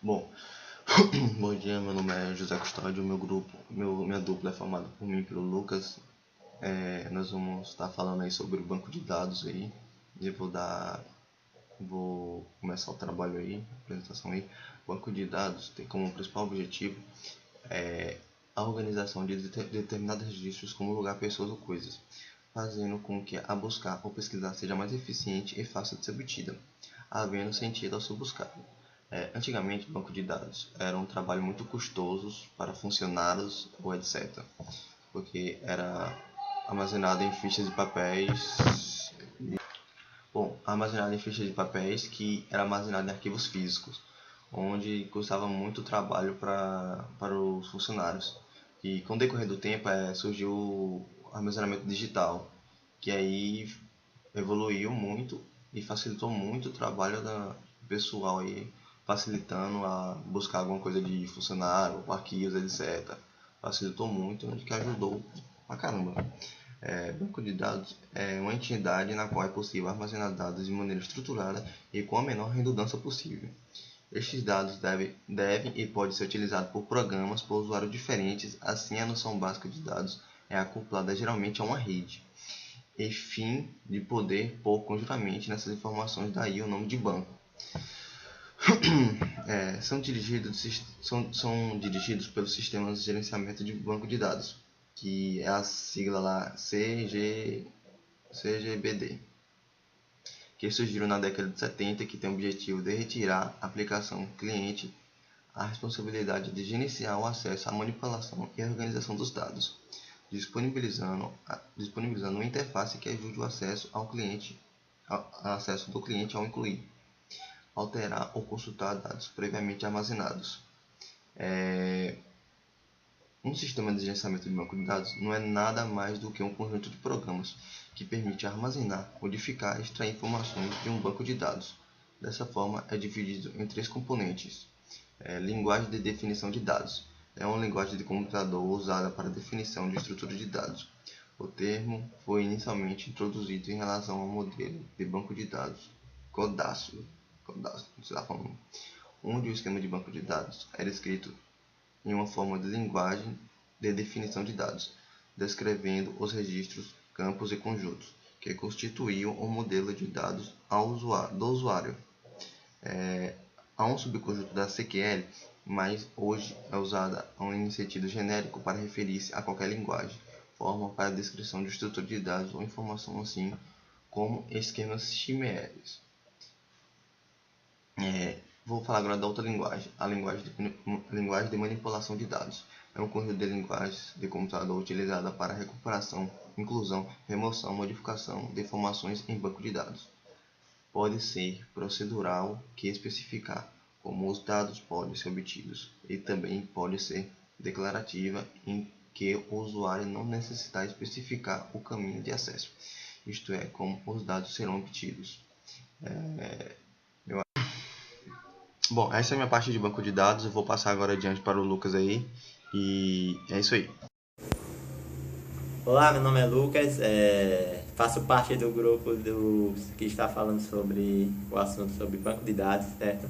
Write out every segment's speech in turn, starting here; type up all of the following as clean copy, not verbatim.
Bom, bom dia, meu nome é José Custódio, minha dupla é formada por mim e pelo Lucas. Nós vamos estar falando aí sobre o banco de dados aí. E vou começar o trabalho aí, a apresentação aí. O banco de dados tem como principal objetivo a organização de determinados registros como lugar, pessoas ou coisas, fazendo com que a buscar ou pesquisar seja mais eficiente e fácil de ser obtida, havendo sentido ao ser buscado. Antigamente, o banco de dados era um trabalho muito custoso para funcionários ou etc., porque era armazenado em fichas de papéis. Bom, armazenado em fichas de papéis que era armazenado em arquivos físicos, onde custava muito trabalho para os funcionários. E com o decorrer do tempo surgiu o armazenamento digital, que aí evoluiu muito e facilitou muito o trabalho do pessoal aí, facilitando a buscar alguma coisa de funcionário, arquivos, etc. Facilitou muito, que ajudou pra caramba. Banco de dados é uma entidade na qual é possível armazenar dados de maneira estruturada e com a menor redundância possível. Estes dados devem e podem ser utilizados por programas por usuários diferentes, assim a noção básica de dados é acoplada geralmente a uma rede, e fim de poder pôr conjuntamente nessas informações, daí o nome de banco. São dirigidos pelo Sistema de Gerenciamento de Banco de Dados, que é a sigla lá CGBD, que surgiram na década de 70, que tem o objetivo de retirar a aplicação cliente a responsabilidade de gerenciar o acesso à manipulação e à organização dos dados, disponibilizando uma interface que ajude o acesso do cliente ao incluir, alterar ou consultar dados previamente armazenados. Um sistema de gerenciamento de banco de dados não é nada mais do que um conjunto de programas que permite armazenar, codificar e extrair informações de um banco de dados. Dessa forma, é dividido em três componentes. Linguagem de definição de dados. É uma linguagem de computador usada para definição de estrutura de dados. O termo foi inicialmente introduzido em relação ao modelo de banco de dados Codaceo, onde o esquema de banco de dados era escrito em uma forma de linguagem de definição de dados, descrevendo os registros, campos e conjuntos que constituíam o modelo de dados do usuário. Há um subconjunto da SQL, mas hoje é usada em sentido genérico para referir-se a qualquer linguagem, forma para a descrição de estrutura de dados ou informação, assim como esquemas chiméricos. Vou falar agora da outra linguagem, a linguagem de manipulação de dados. É um conjunto de linguagens de computador utilizada para recuperação, inclusão, remoção, modificação de informações em banco de dados. Pode ser procedural, que especificar como os dados podem ser obtidos, e também pode ser declarativa, em que o usuário não necessita especificar o caminho de acesso, isto é, como os dados serão obtidos. Bom, essa é a minha parte de banco de dados. Eu vou passar agora adiante para o Lucas aí. E é isso aí. Olá, meu nome é Lucas, faço parte do grupo que está falando sobre o assunto sobre banco de dados, certo?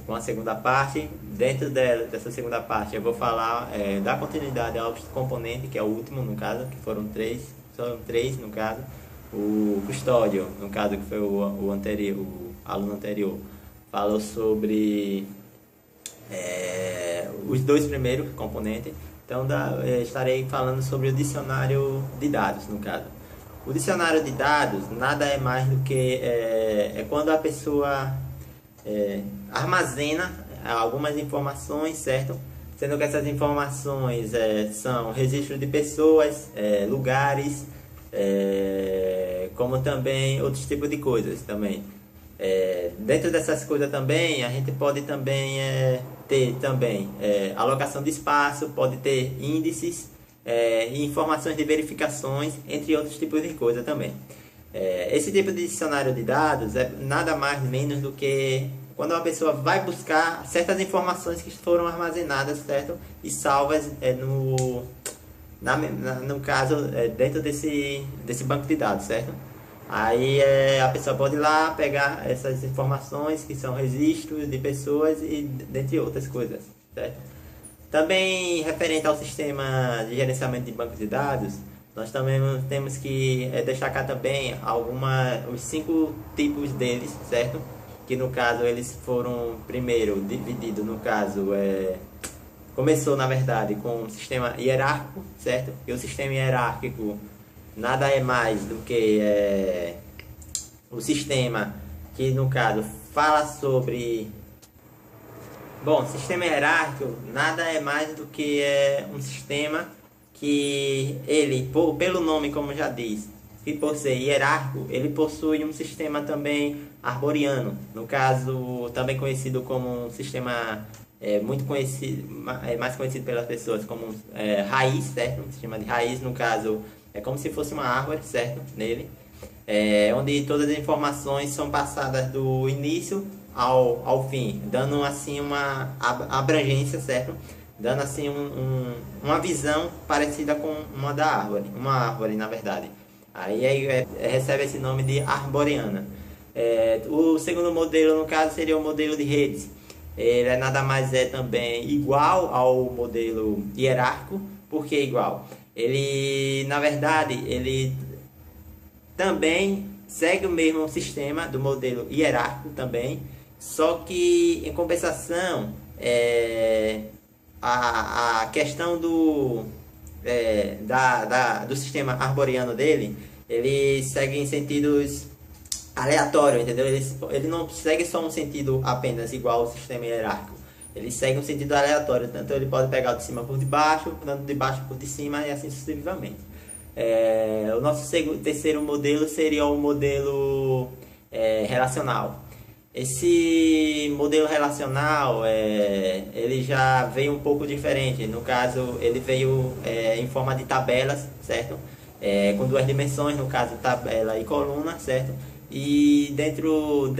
Com a segunda parte, dentro dessa segunda parte eu vou falar, dar continuidade ao componente, que é o último no caso, que foram três no caso. O Custódio, no caso, que foi o aluno anterior, falou sobre os dois primeiros componentes. Então estarei falando sobre o dicionário de dados, no caso. O dicionário de dados nada é mais do que quando a pessoa armazena algumas informações, certo? Sendo que essas informações são registros de pessoas, lugares, como também outros tipos de coisas também. Dentro dessas coisas também a gente pode também ter também alocação de espaço, pode ter índices, informações de verificações, entre outros tipos de coisa também. Esse tipo de dicionário de dados é nada mais nem menos do que quando uma pessoa vai buscar certas informações que foram armazenadas, certo? E salvas no caso dentro desse banco de dados, certo? Aí a pessoa pode ir lá pegar essas informações que são registros de pessoas e dentre outras coisas, certo? Também referente ao sistema de gerenciamento de bancos de dados, nós também temos que destacar também os 5 tipos deles, certo? Que no caso eles foram primeiro divididos, no caso começou na verdade com um sistema hierárquico, certo? E o sistema hierárquico nada é mais do que o sistema que no caso fala sobre... Bom, sistema hierárquico nada é mais do que um sistema que ele, pelo nome como já diz, que por ser hierárquico, ele possui um sistema também arboriano, no caso também conhecido como um sistema muito conhecido, mais conhecido pelas pessoas como raiz, certo? Um sistema de raiz, no caso é como se fosse uma árvore, certo? Nele, onde todas as informações são passadas do início ao fim, dando assim uma abrangência, certo? Dando assim uma visão parecida com uma da árvore, uma árvore na verdade. Aí recebe esse nome de arboriana. O segundo modelo no caso seria o modelo de redes. Ele nada mais também igual ao modelo hierárquico. Por que igual? Ele na verdade ele também segue o mesmo sistema do modelo hierárquico também, só que em compensação a questão do sistema arboriano dele, ele segue em sentidos aleatórios, entendeu? Ele não segue só um sentido apenas igual ao sistema hierárquico, ele segue um sentido aleatório, tanto ele pode pegar o de cima por debaixo, tanto de baixo por de cima e assim sucessivamente. O nosso terceiro modelo seria o modelo relacional. Esse modelo relacional ele já veio um pouco diferente. No caso, ele veio em forma de tabelas, certo? Com 2 dimensões, no caso tabela e coluna, certo? E dentro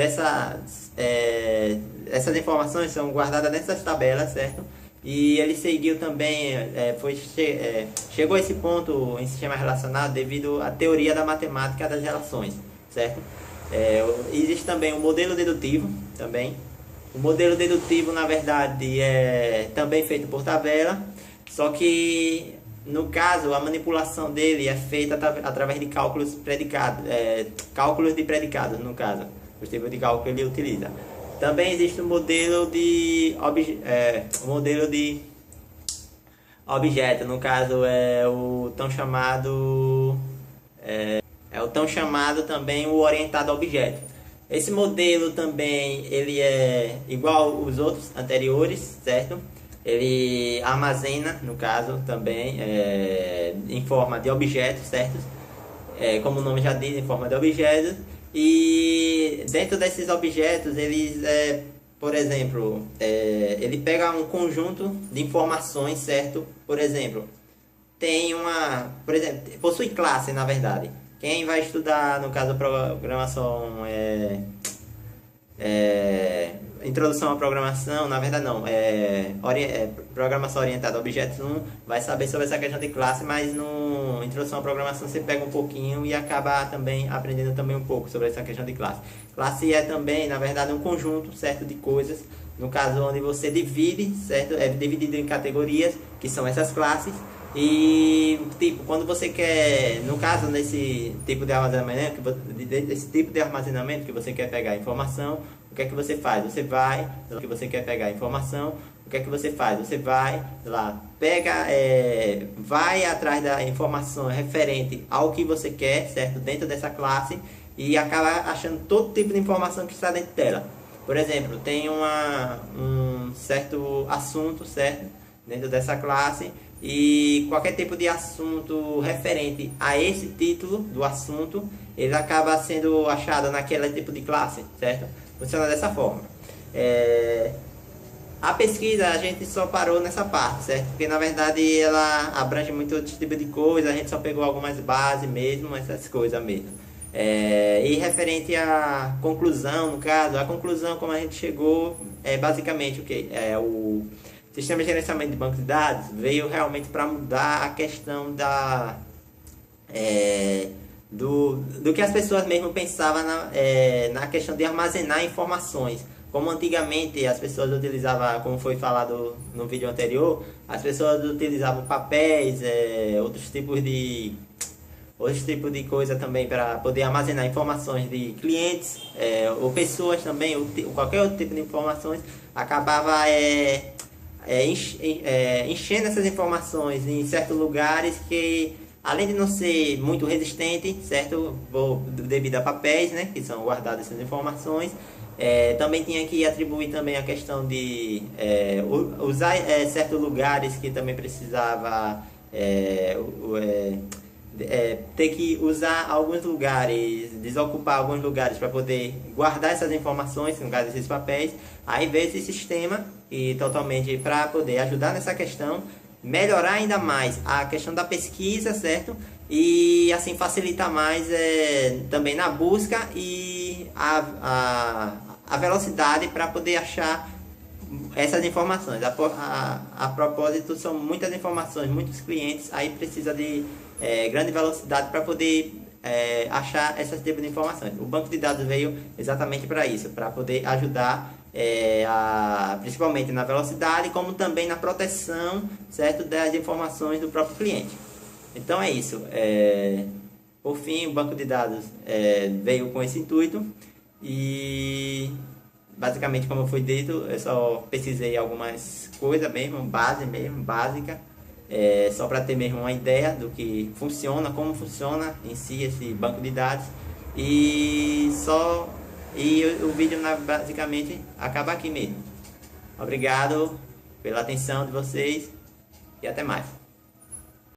essas informações são guardadas nessas tabelas, certo? E ele seguiu também, chegou a esse ponto em sistema relacional devido à teoria da matemática das relações, certo? Existe também o modelo dedutivo também. O modelo dedutivo na verdade é também feito por tabela, só que no caso a manipulação dele é feita através de cálculos predicados, cálculos de predicados no caso, o tipo de cálculo que ele utiliza. Também existe o modelo de objeto, no caso é o tão chamado também o orientado a objeto. Esse modelo também ele é igual aos outros anteriores, certo? Ele armazena, no caso, também em forma de objetos, certo? Como o nome já diz, em forma de objetos. E dentro desses objetos, eles, por exemplo, ele pega um conjunto de informações, certo? Por exemplo, possui classe, na verdade. Quem vai estudar, no caso, programação, introdução à programação, na verdade não, programação orientada a objetos 1, vai saber sobre essa questão de classe, mas no introdução à programação você pega um pouquinho e acaba também aprendendo também um pouco sobre essa questão de classe. Classe é também, na verdade, um conjunto, certo, de coisas, no caso onde você divide, certo, é dividido em categorias, que são essas classes. E tipo, quando você quer, no caso nesse tipo de armazenamento, que você quer pegar informação, o que é que você faz? Você vai, que você quer pegar informação, o que é que você faz? Você vai lá, pega, vai atrás da informação referente ao que você quer, certo? Dentro dessa classe e acaba achando todo tipo de informação que está dentro dela. Por exemplo, tem um certo assunto, certo? Dentro dessa classe. E qualquer tipo de assunto referente a esse título do assunto, ele acaba sendo achado naquele tipo de classe, certo? Funciona dessa forma. A pesquisa a gente só parou nessa parte, certo? Porque na verdade ela abrange muito outros tipos de coisa, a gente só pegou algumas bases mesmo, essas coisas mesmo. E referente à conclusão, no caso, a conclusão como a gente chegou é basicamente o que? O sistema de gerenciamento de banco de dados veio realmente para mudar a questão do que as pessoas mesmo pensavam na questão de armazenar informações. Como antigamente as pessoas utilizavam, como foi falado no vídeo anterior, as pessoas utilizavam papéis, outros tipos de coisa também para poder armazenar informações de clientes, ou pessoas também, ou qualquer outro tipo de informações, acabava enchendo essas informações em certos lugares que, além de não ser muito resistente, certo, devido a papéis, né, que são guardadas essas informações, também tinha que atribuir também a questão de usar certos lugares que também precisava ter que usar alguns lugares, desocupar alguns lugares para poder guardar essas informações, no caso desses papéis. Aí veio esse sistema e totalmente para poder ajudar nessa questão, melhorar ainda mais a questão da pesquisa, certo? E assim facilitar mais também na busca e a velocidade para poder achar essas informações. A propósito, são muitas informações, muitos clientes, aí precisa de grande velocidade para poder achar esses tipos de informações. O banco de dados veio exatamente para isso, para poder ajudar principalmente na velocidade, como também na proteção, certo, das informações do próprio cliente. Então é isso. Por fim, o banco de dados veio com esse intuito e basicamente, como foi dito, eu só pesquisei algumas coisas mesmo, básica, só para ter mesmo uma ideia do que funciona, como funciona em si esse banco de dados. E o vídeo basicamente acaba aqui mesmo. Obrigado pela atenção de vocês e até mais.